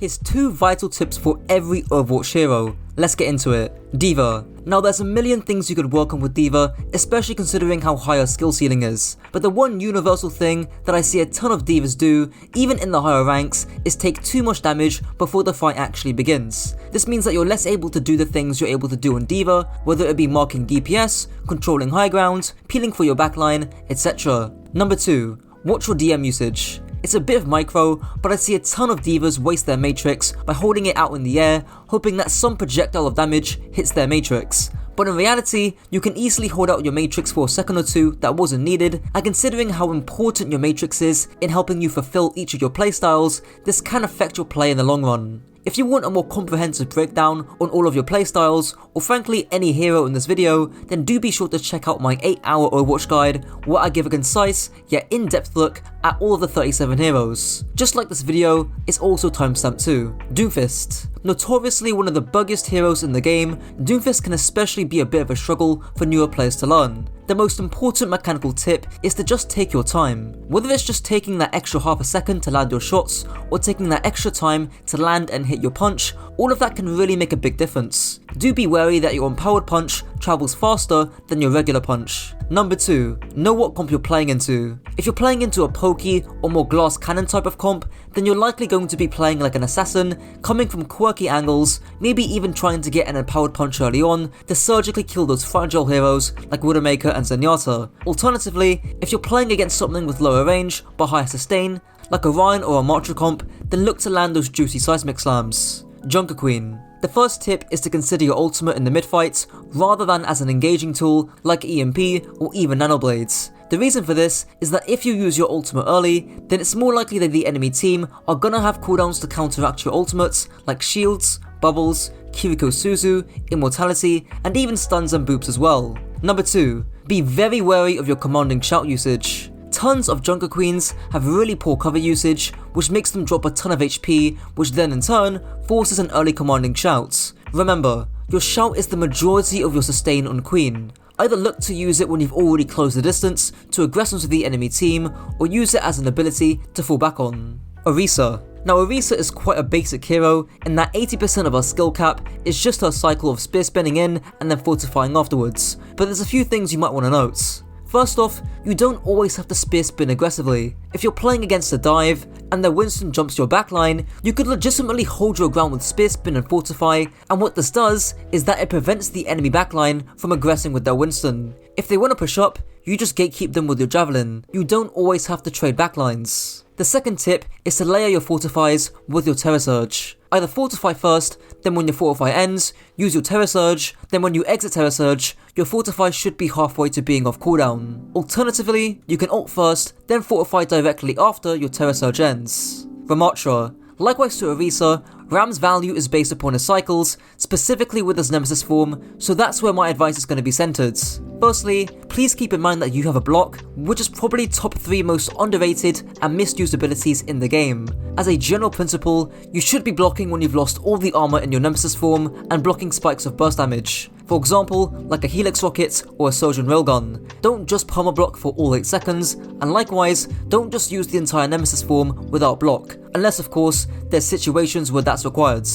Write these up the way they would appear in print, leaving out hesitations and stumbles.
Here's 2 vital tips for every Overwatch hero. Let's get into it. D.Va. Now there's a million things you could work on with D.Va, especially considering how high her skill ceiling is. But the one universal thing that I see a ton of D.Vas do, even in the higher ranks, is take too much damage before the fight actually begins. This means that you're less able to do the things you're able to do on D.Va, whether it be marking DPS, controlling high ground, peeling for your backline, etc. Number 2. Watch your DM usage. It's a bit of micro, but I see a ton of D.Vas waste their matrix by holding it out in the air, hoping that some projectile of damage hits their matrix. But in reality, you can easily hold out your matrix for a second or two that wasn't needed, and considering how important your matrix is in helping you fulfill each of your playstyles, this can affect your play in the long run. If you want a more comprehensive breakdown on all of your playstyles, or frankly any hero in this video, then do be sure to check out my 8-hour Overwatch guide, where I give a concise yet in-depth look at all of the 37 heroes. Just like this video, it's also timestamped too. Doomfist. Notoriously one of the buggiest heroes in the game, Doomfist can especially be a bit of a struggle for newer players to learn. The most important mechanical tip is to just take your time. Whether it's just taking that extra half a second to land your shots, or taking that extra time to land and hit your punch, all of that can really make a big difference. Do be wary that your empowered punch travels faster than your regular punch. Number 2. Know what comp you're playing into. If you're playing into a pokey or more glass cannon type of comp, then you're likely going to be playing like an assassin, coming from quirky angles, maybe even trying to get an empowered punch early on to surgically kill those fragile heroes like Widowmaker and Zenyatta. Alternatively, if you're playing against something with lower range but higher sustain, like a Ryan or a Ramattra comp, then look to land those juicy seismic slams. Junkerqueen. The first tip is to consider your ultimate in the mid-fight, rather than as an engaging tool like EMP or even nanoblades. The reason for this is that if you use your ultimate early, then it's more likely that the enemy team are gonna have cooldowns to counteract your ultimates like shields, bubbles, Kiriko Suzu, immortality, and even stuns and boops as well. Number 2. Be very wary of your commanding shout usage. Tons of Junkerqueens have really poor cover usage, which makes them drop a ton of HP, which then in turn forces an early commanding shout. Remember, your shout is the majority of your sustain on Queen. Either look to use it when you've already closed the distance to aggress onto the enemy team, or use it as an ability to fall back on. Orisa. Now Orisa is quite a basic hero in that 80% of her skill cap is just her cycle of spear spinning in and then fortifying afterwards, but there's a few things you might want to note. First off, you don't always have to spear spin aggressively. If you're playing against a dive, and their Winston jumps your backline, you could legitimately hold your ground with spear spin and fortify, and what this does is that it prevents the enemy backline from aggressing with their Winston. If they want to push up, you just gatekeep them with your javelin. You don't always have to trade backlines. The second tip is to layer your fortifies with your Terror Surge. Either fortify first, then when your fortify ends, use your Terror Surge, then when you exit Terror Surge, your fortify should be halfway to being off cooldown. Alternatively, you can ult first, then fortify directly after your Terror Surge ends. Ramattra. Likewise to Orisa, Ram's value is based upon his cycles, specifically with his Nemesis form, so that's where my advice is going to be centered. Firstly, please keep in mind that you have a block, which is probably top 3 most underrated and misused abilities in the game. As a general principle, you should be blocking when you've lost all the armor in your Nemesis form and blocking spikes of burst damage. For example, like a Helix rocket or a Sojourn railgun. Don't just perma block for all 8 seconds, and likewise, don't just use the entire Nemesis form without block, unless of course, there's situations where that's required.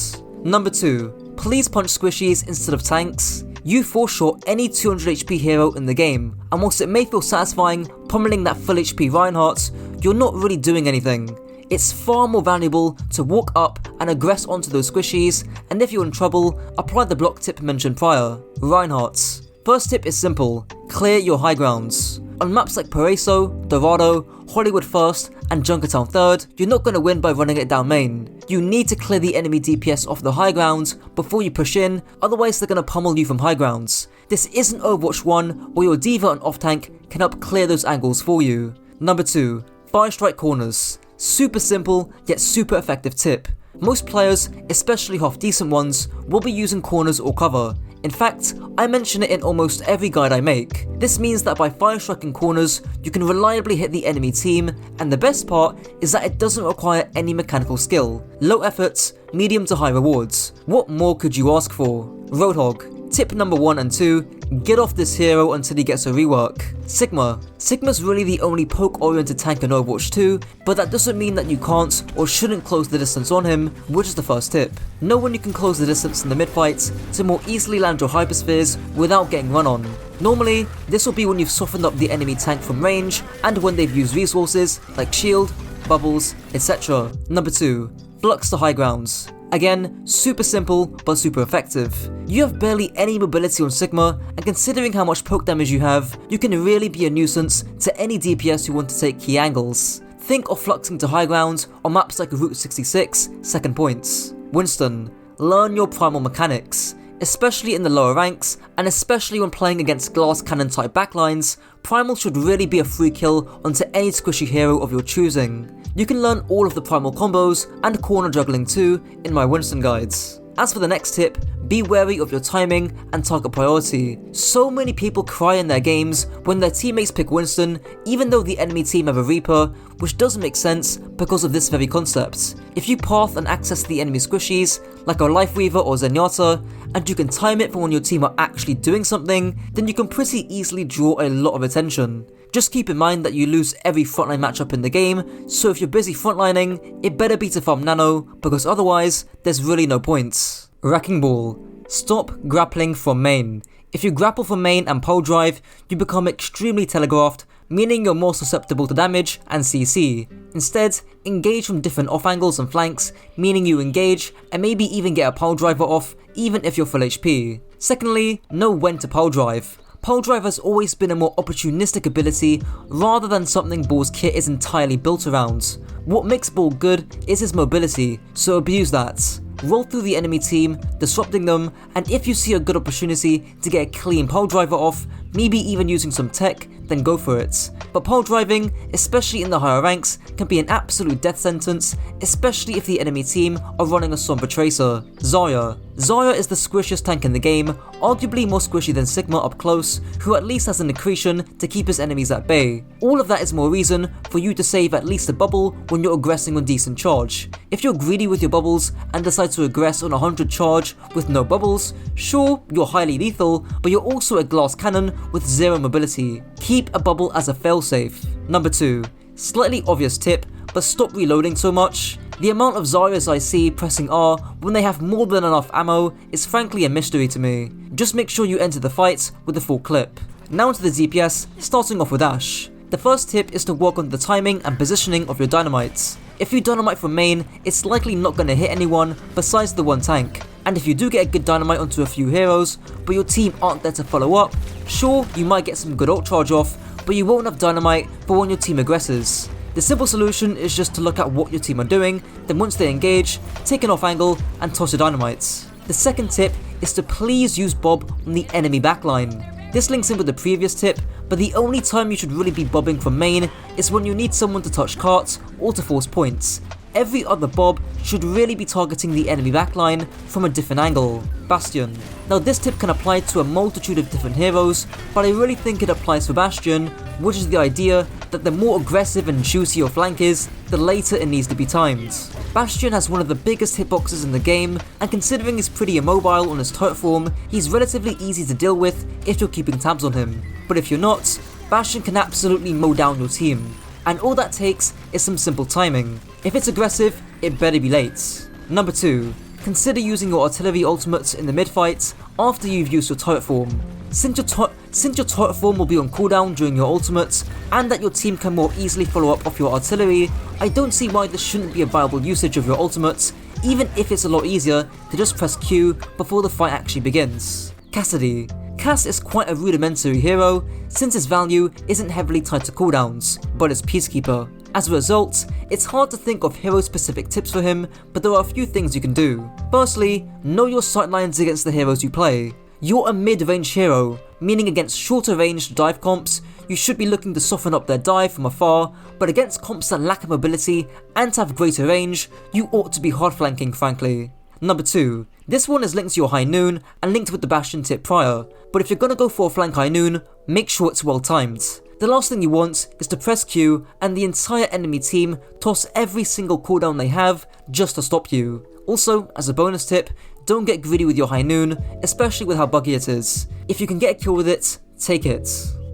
Number 2. Please punch squishies instead of tanks. You foreshot any 200 HP hero in the game, and whilst it may feel satisfying pummeling that full HP Reinhardt, you're not really doing anything. It's far more valuable to walk up and aggress onto those squishies, and if you're in trouble, apply the block tip mentioned prior. Reinhardt. First tip is simple, clear your high grounds. On maps like Paraiso, Dorado, Hollywood First, and Junkertown Third, you're not going to win by running it down main. You need to clear the enemy DPS off the high ground before you push in, otherwise they're going to pummel you from high grounds. This isn't Overwatch 1, where your D.Va and off tank can help clear those angles for you. Number 2. Fire strike corners. Super simple, yet super effective tip. Most players, especially half decent ones, will be using corners or cover. In fact, I mention it in almost every guide I make. This means that by fire striking corners, you can reliably hit the enemy team, and the best part is that it doesn't require any mechanical skill. Low efforts, medium to high rewards. What more could you ask for? Roadhog. Tip number 1 and 2 get off this hero until he gets a rework. Sigma. Sigma's really the only poke-oriented tank in Overwatch 2, but that doesn't mean that you can't or shouldn't close the distance on him, which is the first tip. Know when you can close the distance in the mid-fights to more easily land your hyperspheres without getting run on. Normally, this will be when you've softened up the enemy tank from range and when they've used resources like shield, bubbles, etc. Number 2. Flux to high grounds. Again, super simple but super effective. You have barely any mobility on Sigma, and considering how much poke damage you have, you can really be a nuisance to any DPS who want to take key angles. Think of fluxing to high ground on maps like Route 66, second points. Winston. Learn your primal mechanics. Especially in the lower ranks, and especially when playing against glass cannon type backlines, Primal should really be a free kill onto any squishy hero of your choosing. You can learn all of the Primal combos and corner juggling too in my Winston guides. As for the next tip, be wary of your timing and target priority. So many people cry in their games when their teammates pick Winston even though the enemy team have a Reaper, which doesn't make sense because of this very concept. If you path and access the enemy squishies, like a Lifeweaver or Zenyatta, and you can time it for when your team are actually doing something, then you can pretty easily draw a lot of attention. Just keep in mind that you lose every frontline matchup in the game, so if you're busy frontlining, it better be to farm nano, because otherwise, there's really no points. Wrecking Ball. Stop grappling from main. If you grapple from main and pole drive, you become extremely telegraphed, meaning you're more susceptible to damage and CC. Instead, engage from different off angles and flanks, meaning you engage and maybe even get a pole driver off, even if you're full HP. Secondly, know when to pole drive. Pole drive has always been a more opportunistic ability rather than something Ball's kit is entirely built around. What makes Ball good is his mobility, so abuse that. Roll through the enemy team, disrupting them, and if you see a good opportunity to get a clean pole driver off, maybe even using some tech, then go for it. But pole driving, especially in the higher ranks, can be an absolute death sentence, especially if the enemy team are running a Sombra Tracer. Zarya. Zarya is the squishiest tank in the game, arguably more squishy than Sigma up close, who at least has an accretion to keep his enemies at bay. All of that is more reason for you to save at least a bubble when you're aggressing on decent charge. If you're greedy with your bubbles and decide to aggress on 100 charge with no bubbles, sure, you're highly lethal, but you're also a glass cannon with 0 mobility. Keep a bubble as a failsafe. Number 2. Slightly obvious tip, but stop reloading so much. The amount of Zaryas I see pressing R when they have more than enough ammo is frankly a mystery to me. Just make sure you enter the fight with a full clip. Now into the DPS, starting off with Ashe. The first tip is to work on the timing and positioning of your dynamites. If you dynamite from main, it's likely not going to hit anyone besides the one tank. And if you do get a good dynamite onto a few heroes, but your team aren't there to follow up, sure, you might get some good ult charge off, but you won't have dynamite for when your team aggresses. The simple solution is just to look at what your team are doing, then once they engage, take an off angle and toss your dynamites. The second tip is to please use Bob on the enemy backline. This links in with the previous tip, but the only time you should really be bobbing from main is when you need someone to touch carts or to force points. Every other bob should really be targeting the enemy backline from a different angle. Bastion. Now this tip can apply to a multitude of different heroes, but I really think it applies for Bastion, which is the idea that the more aggressive and juicy your flank is, the later it needs to be timed. Bastion has one of the biggest hitboxes in the game, and considering he's pretty immobile on his turret form, he's relatively easy to deal with if you're keeping tabs on him. But if you're not, Bastion can absolutely mow down your team, and all that takes is some simple timing. If it's aggressive, it better be late. Number 2. Consider using your artillery ultimates in the mid-fight after you've used your turret form. Since your turret form will be on cooldown during your ultimates, and that your team can more easily follow up off your artillery, I don't see why this shouldn't be a viable usage of your ultimates, even if it's a lot easier to just press Q before the fight actually begins. Cassidy. Cass is quite a rudimentary hero, since his value isn't heavily tied to cooldowns, but is Peacekeeper. As a result, it's hard to think of hero-specific tips for him, but there are a few things you can do. Firstly, know your sightlines against the heroes you play. You're a mid-range hero, meaning against shorter range dive comps, you should be looking to soften up their dive from afar, but against comps that lack mobility and have greater range, you ought to be hard flanking frankly. Number 2. This one is linked to your high noon and linked with the Bastion tip prior, but if you're gonna go for a flank high noon, make sure it's well timed. The last thing you want is to press Q and the entire enemy team toss every single cooldown they have just to stop you. Also, as a bonus tip, don't get greedy with your high noon, especially with how buggy it is. If you can get a kill with it, take it.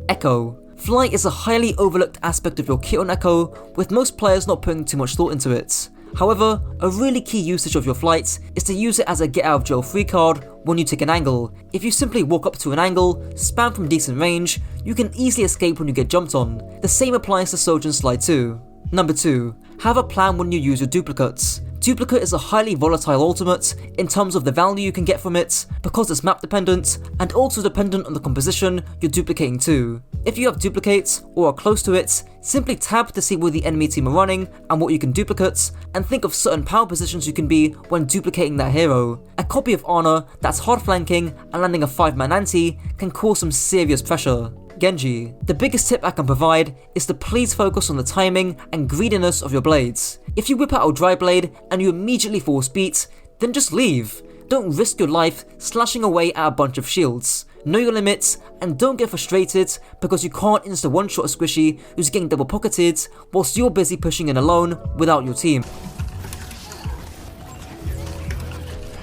Echo. Flight is a highly overlooked aspect of your kit on Echo, with most players not putting too much thought into it. However, a really key usage of your flight is to use it as a get out of jail free card when you take an angle. If you simply walk up to an angle, spam from decent range, you can easily escape when you get jumped on. The same applies to Sojourn slide too. Number 2. Have a plan when you use your duplicates. Duplicate is a highly volatile ultimate in terms of the value you can get from it, because it's map dependent and also dependent on the composition you're duplicating to. If you have duplicates or are close to it, simply tab to see where the enemy team are running and what you can duplicate, and think of certain power positions you can be when duplicating that hero. A copy of Ana that's hard flanking and landing a 5-man anti can cause some serious pressure. Genji. The biggest tip I can provide is to please focus on the timing and greediness of your blades. If you whip out a dry blade and you immediately force beat, then just leave. Don't risk your life slashing away at a bunch of shields. Know your limits and don't get frustrated because you can't insta one-shot a squishy who's getting double pocketed whilst you're busy pushing in alone without your team.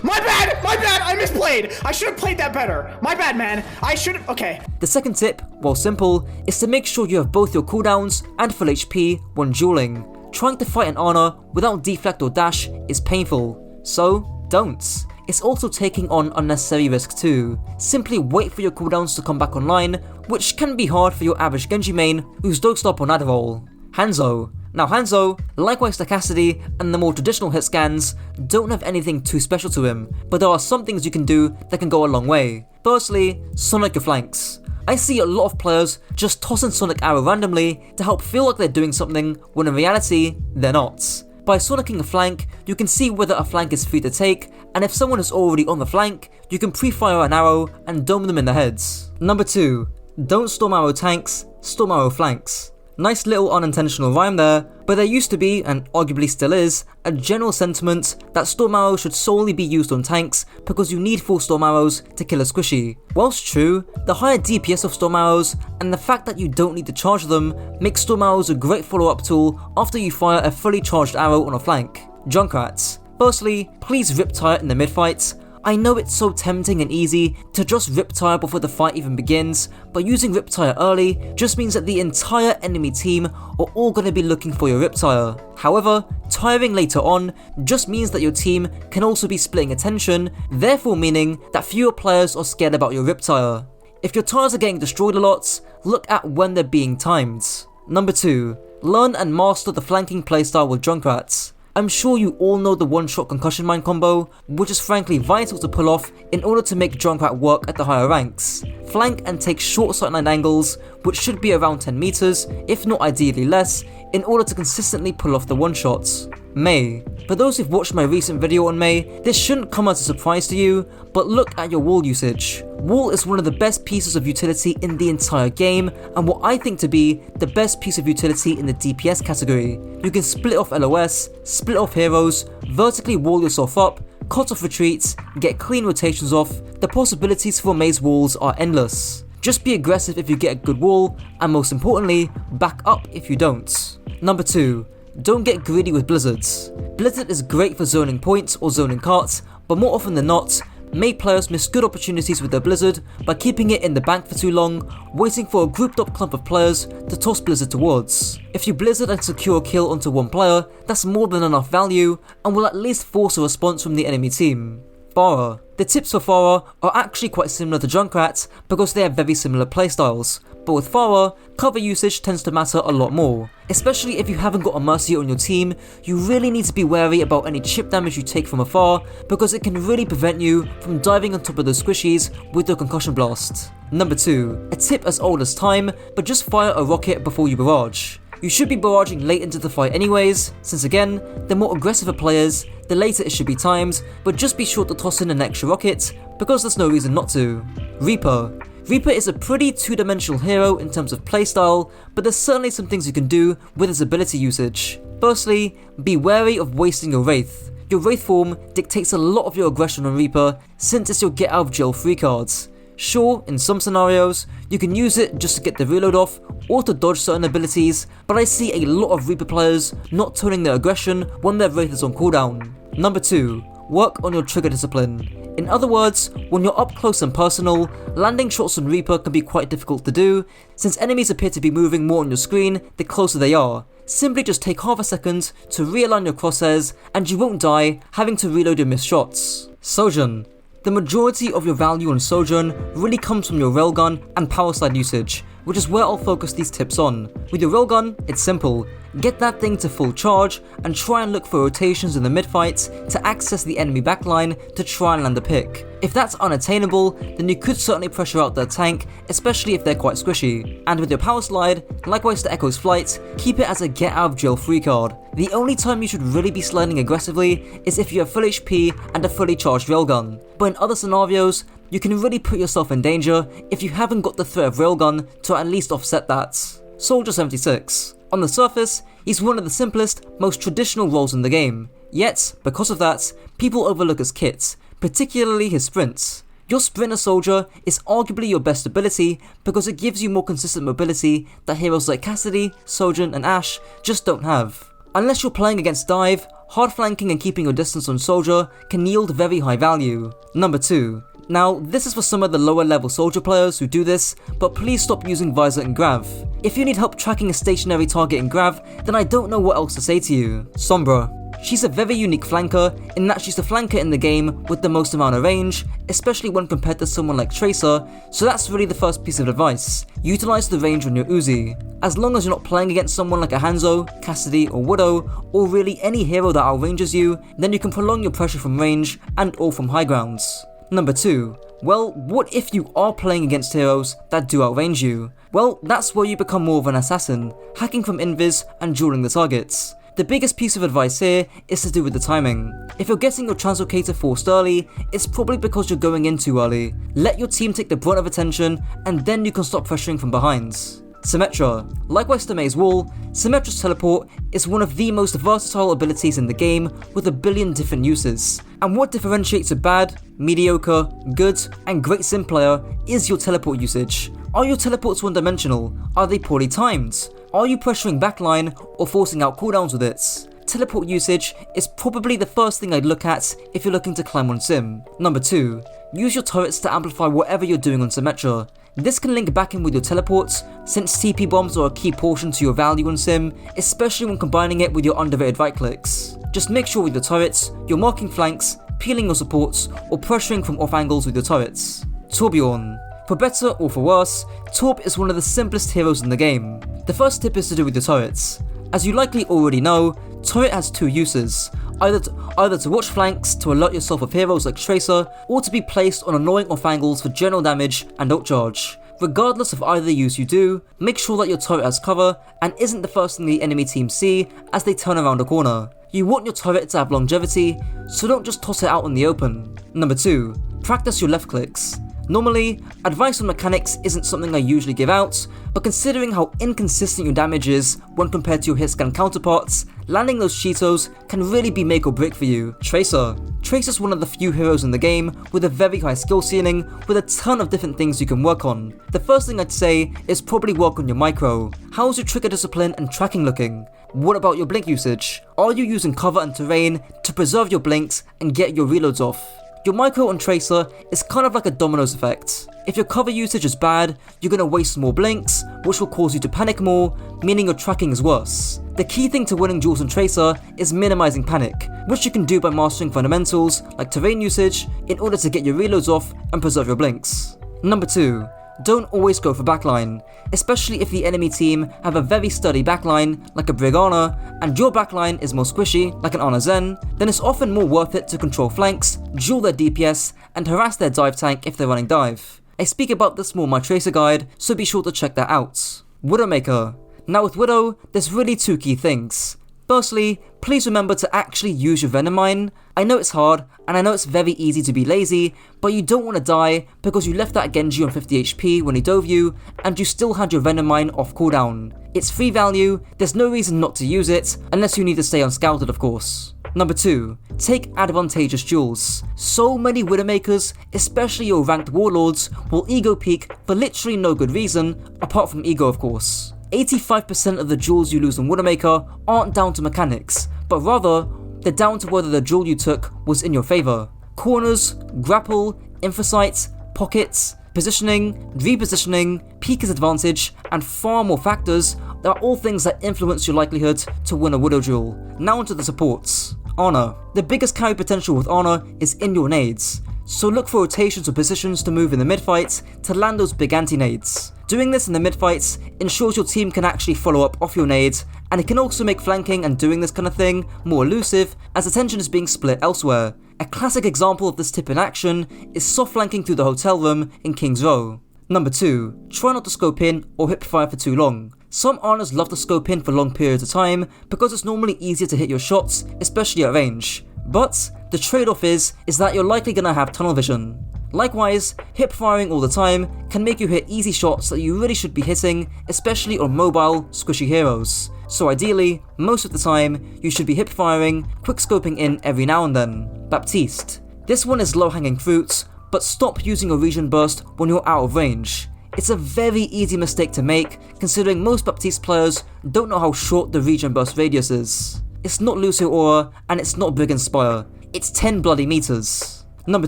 My bad, I misplayed. I should have played that better. My bad, man. I should have, okay. The second tip, while simple, is to make sure you have both your cooldowns and full HP when dueling. Trying to fight an Ana without deflect or dash is painful, so don't. It's also taking on unnecessary risk too. Simply wait for your cooldowns to come back online, which can be hard for your average Genji main who's dosed up on Adderall. Hanzo. Now Hanzo, likewise to Cassidy and the more traditional hit scans, don't have anything too special to him, but there are some things you can do that can go a long way. Firstly, Sonic your flanks. I see a lot of players just tossing Sonic Arrow randomly to help feel like they're doing something when in reality, they're not. By Sonicking a flank, you can see whether a flank is free to take, and if someone is already on the flank, you can pre-fire an arrow and dome them in the heads. Number 2. Don't Storm Arrow tanks, Storm Arrow flanks. Nice little unintentional rhyme there, but there used to be, and arguably still is, a general sentiment that Storm Arrows should solely be used on tanks because you need 4 Storm Arrows to kill a squishy. Whilst true, the higher DPS of Storm Arrows and the fact that you don't need to charge them makes Storm Arrows a great follow-up tool after you fire a fully charged arrow on a flank. Junkrats. Firstly, please Riptire in the mid-fight. I know it's so tempting and easy to just Riptire before the fight even begins, but using Riptire early just means that the entire enemy team are all going to be looking for your Riptire. However, tiring later on just means that your team can also be splitting attention, therefore meaning that fewer players are scared about your Riptire. If your tires are getting destroyed a lot, look at when they're being timed. Number 2. Learn and master the flanking playstyle with Junkrats. I'm sure you all know the one-shot concussion mine combo, which is frankly vital to pull off in order to make Junkrat work at the higher ranks. Flank and take short sightline angles, which should be around 10 meters, if not ideally less, in order to consistently pull off the one-shots. Mei. For those who've watched my recent video on Mei, this shouldn't come as a surprise to you, but look at your wall usage. Wall is one of the best pieces of utility in the entire game, and what I think to be the best piece of utility in the DPS category. You can split off LOS, split off heroes, vertically wall yourself up, cut off retreats, get clean rotations off. The possibilities for Mei's walls are endless. Just be aggressive if you get a good wall, and most importantly, back up if you don't. Number 2. Don't get greedy with blizzards. Blizzard is great for zoning points or zoning carts, but more often than not, Mei players miss good opportunities with their blizzard by keeping it in the bank for too long, waiting for a grouped up clump of players to toss blizzard towards. If you blizzard and secure a kill onto one player, that's more than enough value and will at least force a response from the enemy team. Pharah. The tips for Pharah are actually quite similar to Junkrat because they have very similar playstyles, but with Pharah, cover usage tends to matter a lot more. Especially if you haven't got a Mercy on your team, you really need to be wary about any chip damage you take from afar because it can really prevent you from diving on top of those squishies with your concussion blast. Number 2. A tip as old as time, but just fire a rocket before you barrage. You should be barraging late into the fight anyways, since again, the more aggressive the players, the later it should be timed, but just be sure to toss in an extra rocket, because there's no reason not to. Reaper. Reaper is a pretty two-dimensional hero in terms of playstyle, but there's certainly some things you can do with his ability usage. Firstly, be wary of wasting your Wraith. Your Wraith form dictates a lot of your aggression on Reaper, since it's your get out of jail free cards. Sure, in some scenarios, you can use it just to get the reload off or to dodge certain abilities, but I see a lot of Reaper players not toning their aggression when their Wraith is on cooldown. Number 2. Work on your trigger discipline. In other words, when you're up close and personal, landing shots on Reaper can be quite difficult to do, since enemies appear to be moving more on your screen the closer they are. Simply just take half a second to realign your crosshairs and you won't die having to reload your missed shots. Sojourn. The majority of your value on Sojourn really comes from your railgun and power slide usage, which is where I'll focus these tips on. With your railgun, it's simple. Get that thing to full charge and try and look for rotations in the mid-fight to access the enemy backline to try and land a pick. If that's unattainable, then you could certainly pressure out their tank, especially if they're quite squishy. And with your power slide, likewise to Echo's flight, keep it as a get out of jail free card. The only time you should really be sliding aggressively is if you have full HP and a fully charged railgun. But in other scenarios, you can really put yourself in danger if you haven't got the threat of railgun to at least offset that. Soldier 76. On the surface, he's one of the simplest, most traditional roles in the game. Yet, because of that, people overlook his kit, particularly his sprints. Your sprinter soldier is arguably your best ability because it gives you more consistent mobility that heroes like Cassidy, Sojourn and Ashe just don't have. Unless you're playing against dive, hard flanking and keeping your distance on soldier can yield very high value. Number 2. Now, this is for some of the lower level soldier players who do this, but please stop using visor and grav. If you need help tracking a stationary target in grav, then I don't know what else to say to you. Sombra. She's a very unique flanker in that she's the flanker in the game with the most amount of range, especially when compared to someone like Tracer, so that's really the first piece of advice. Utilize the range on your Uzi. As long as you're not playing against someone like a Hanzo, Cassidy or Widow, or really any hero that outranges you, then you can prolong your pressure from range and or from high grounds. Number 2. Well, what if you are playing against heroes that do outrange you? Well, that's where you become more of an assassin, hacking from invis and dueling the targets. The biggest piece of advice here is to do with the timing. If you're getting your translocator forced early, it's probably because you're going in too early. Let your team take the brunt of attention and then you can stop pressuring from behind. Symmetra. Likewise to Mei's Wall, Symmetra's teleport is one of the most versatile abilities in the game with a billion different uses. And what differentiates a bad, mediocre, good, and great sim player is your teleport usage. Are your teleports one-dimensional? Are they poorly timed? Are you pressuring backline or forcing out cooldowns with it? Teleport usage is probably the first thing I'd look at if you're looking to climb on sim. Number 2. Use your turrets to amplify whatever you're doing on Symmetra. This can link back in with your teleports, since TP bombs are a key portion to your value on sim, especially when combining it with your underrated right clicks. Just make sure with your turrets, you're marking flanks, peeling your supports, or pressuring from off angles with your turrets. Torbjorn. For better or for worse, Torb is one of the simplest heroes in the game. The first tip is to do with your turrets. As you likely already know, turret has 2 uses, either to watch flanks to alert yourself of heroes like Tracer, or to be placed on annoying off angles for general damage and ult charge. Regardless of either use you do, make sure that your turret has cover and isn't the first thing the enemy team see as they turn around a corner. You want your turret to have longevity, so don't just toss it out in the open. Number 2. Practice your left clicks. Normally, advice on mechanics isn't something I usually give out, but considering how inconsistent your damage is when compared to your hitscan counterparts, landing those Cheetos can really be make or break for you. Tracer. Tracer's one of the few heroes in the game with a very high skill ceiling with a ton of different things you can work on. The first thing I'd say is probably work on your micro. How's your trigger discipline and tracking looking? What about your blink usage? Are you using cover and terrain to preserve your blinks and get your reloads off? Your micro on Tracer is kind of like a dominoes effect. If your cover usage is bad, you're going to waste more blinks, which will cause you to panic more, meaning your tracking is worse. The key thing to winning duels on Tracer is minimizing panic, which you can do by mastering fundamentals like terrain usage in order to get your reloads off and preserve your blinks. Number 2. Don't always go for backline, especially if the enemy team have a very sturdy backline like a Brigitte and your backline is more squishy like an Ana Zen, then it's often more worth it to control flanks, duel their DPS and harass their dive tank if they're running dive. I speak about this more in my Tracer guide, so be sure to check that out. Widowmaker. Now with Widow, there's really 2 key things. Firstly, please remember to actually use your Venom Mine. I know it's hard, and I know it's very easy to be lazy, but you don't want to die because you left that Genji on 50 HP when he dove you, and you still had your Venom Mine off cooldown. It's free value, there's no reason not to use it, unless you need to stay unscouted of course. Number 2. Take advantageous duels. So many Widowmakers, especially your ranked warlords, will ego peek for literally no good reason, apart from ego of course. 85% of the duels you lose on Widowmaker aren't down to mechanics, but rather, they're down to whether the duel you took was in your favour. Corners, grapple, infosight, pockets, positioning, repositioning, peak as advantage, and far more factors are all things that influence your likelihood to win a Widow duel. Now onto the supports. Ana. The biggest carry potential with Ana is in your nades, so look for rotations or positions to move in the mid-fight to land those big anti-nades. Doing this in the mid-fights ensures your team can actually follow up off your nades, and it can also make flanking and doing this kind of thing more elusive as attention is being split elsewhere. A classic example of this tip in action is soft flanking through the hotel room in King's Row. Number 2. Try not to scope in or hip fire for too long. Some Anas love to scope in for long periods of time because it's normally easier to hit your shots, especially at range. But the trade-off is that you're likely gonna have tunnel vision. Likewise, hip firing all the time can make you hit easy shots that you really should be hitting, especially on mobile, squishy heroes. So ideally, most of the time, you should be hip firing, quick scoping in every now and then. Baptiste. This one is low-hanging fruit, but stop using a regen burst when you're out of range. It's a very easy mistake to make, considering most Baptiste players don't know how short the regen burst radius is. It's not Lucio Aura, and it's not Brigand Spire. It's 10 bloody meters. Number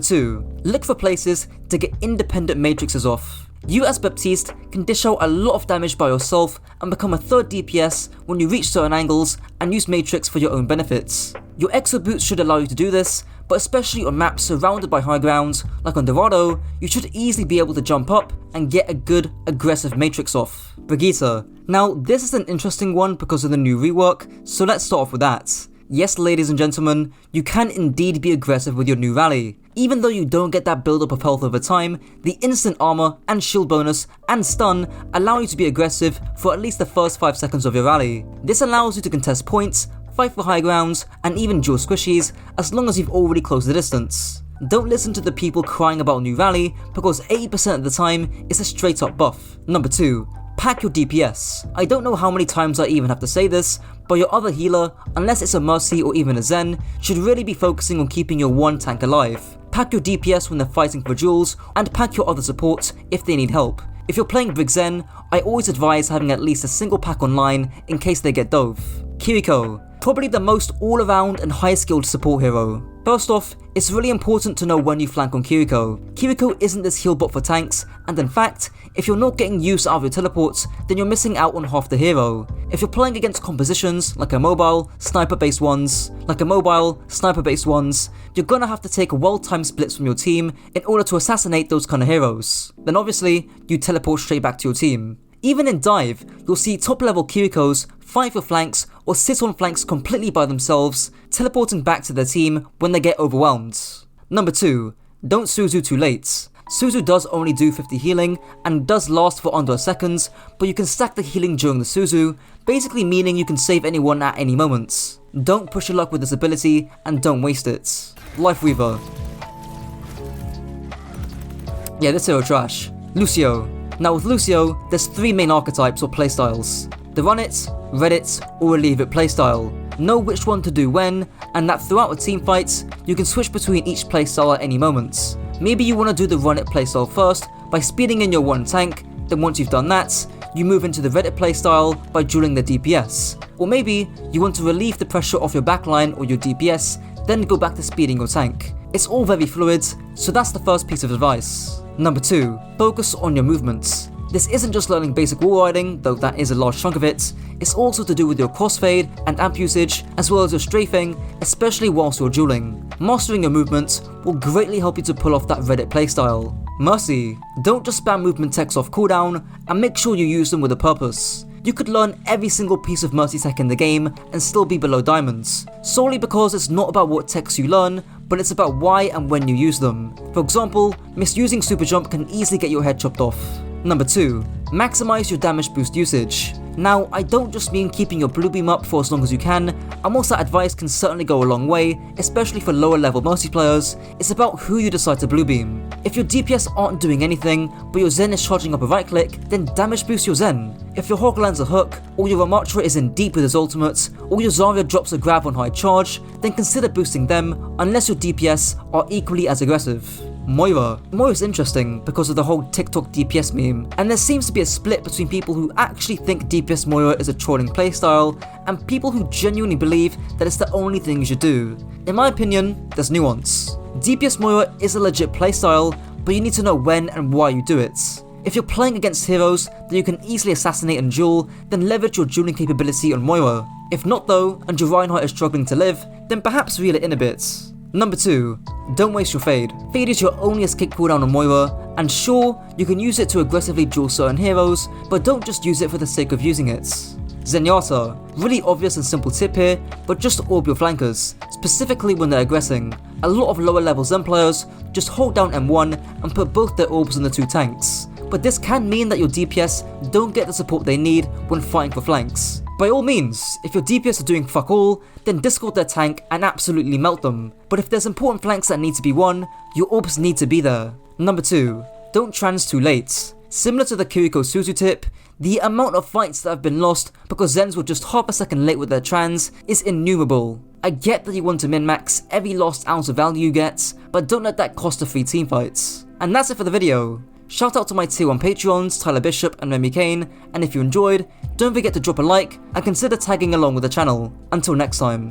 2. Look for places to get independent matrixes off. You as Baptiste can dish out a lot of damage by yourself and become a third DPS when you reach certain angles and use matrix for your own benefits. Your exo boots should allow you to do this, but especially on maps surrounded by high ground, like on Dorado, you should easily be able to jump up and get a good, aggressive matrix off. Brigitte. Now, this is an interesting one because of the new rework, so let's start off with that. Yes, ladies and gentlemen, you can indeed be aggressive with your new rally. Even though you don't get that build up of health over time, the instant armor and shield bonus and stun allow you to be aggressive for at least the first 5 seconds of your rally. This allows you to contest points, fight for high grounds, and even duel squishies as long as you've already closed the distance. Don't listen to the people crying about new rally because 80% of the time it's a straight up buff. Number 2. Pack your DPS. I don't know how many times I even have to say this, but your other healer, unless it's a Mercy or even a Zen, should really be focusing on keeping your one tank alive. Pack your DPS when they're fighting for duels, and pack your other supports if they need help. If you're playing Brig Zen, I always advise having at least a single pack online in case they get dove. Kiriko. Probably the most all-around and high-skilled support hero. First off, it's really important to know when you flank on Kiriko. Kiriko isn't this heal bot for tanks, and in fact, if you're not getting use out of your teleports, then you're missing out on half the hero. If you're playing against compositions like a mobile, sniper-based ones, you're gonna have to take well-timed splits from your team in order to assassinate those kind of heroes. Then obviously, you teleport straight back to your team. Even in dive, you'll see top-level Kirikos fight for flanks or sit on flanks completely by themselves, teleporting back to their team when they get overwhelmed. Number 2. Don't Suzu too late. Suzu does only do 50 healing and does last for under a second, but you can stack the healing during the Suzu, basically meaning you can save anyone at any moment. Don't push your luck with this ability and don't waste it. Lifeweaver. Yeah, this hero trash. Lucio. Now with Lucio, there's 3 main archetypes or playstyles. The run it, red it, or leave it playstyle. Know which one to do when, and that throughout a team fight, you can switch between each playstyle at any moment. Maybe you want to do the run it playstyle first by speeding in your one tank, then once you've done that, you move into the red it playstyle by dueling the DPS. Or maybe you want to relieve the pressure off your backline or your DPS, then go back to speeding your tank. It's all very fluid, so that's the first piece of advice. Number 2. Focus on your movements. This isn't just learning basic wall riding, though that is a large chunk of it, it's also to do with your crossfade and amp usage, as well as your strafing, especially whilst you're dueling. Mastering your movements will greatly help you to pull off that Reddit playstyle. Mercy. Don't just spam movement techs off cooldown, and make sure you use them with a purpose. You could learn every single piece of Mercy tech in the game and still be below diamonds, solely because it's not about what techs you learn, but it's about why and when you use them. For example, misusing super jump can easily get your head chopped off. Number 2. Maximize your damage boost usage. Now, I don't just mean keeping your blue beam up for as long as you can, and whilst that advice can certainly go a long way, especially for lower level Mercy players, it's about who you decide to blue beam. If your DPS aren't doing anything, but your Zen is charging up a right click, then damage boost your Zen. If your Hog lands a hook, or your Ramattra is in deep with his ultimate, or your Zarya drops a grab on high charge, then consider boosting them unless your DPS are equally as aggressive. Moira. Moira's interesting because of the whole TikTok DPS meme, and there seems to be a split between people who actually think DPS Moira is a trolling playstyle, and people who genuinely believe that it's the only thing you should do. In my opinion, there's nuance. DPS Moira is a legit playstyle, but you need to know when and why you do it. If you're playing against heroes that you can easily assassinate and duel, then leverage your dueling capability on Moira. If not though, and your Reinhardt is struggling to live, then perhaps reel it in a bit. Number 2. Don't waste your Fade. Fade is your only escape cooldown on Moira, and sure, you can use it to aggressively duel certain heroes, but don't just use it for the sake of using it. Zenyatta. Really obvious and simple tip here, but just orb your flankers, specifically when they're aggressing. A lot of lower level Zen players just hold down M1 and put both their orbs on the 2 tanks, but this can mean that your DPS don't get the support they need when fighting for flanks. By all means, if your DPS are doing fuck all, then discord their tank and absolutely melt them, but if there's important flanks that need to be won, your orbs need to be there. Number 2. Don't trans too late. Similar to the Kiriko Suzu tip, the amount of fights that have been lost because Zens were just half a second late with their trans is innumerable. I get that you want to min-max every lost ounce of value you get, but don't let that cost a free teamfights. And that's it for the video. Shout out to my tier 1 Patreons, Tyler Bishop and Remy Kane, and if you enjoyed, don't forget to drop a like and consider tagging along with the channel. Until next time.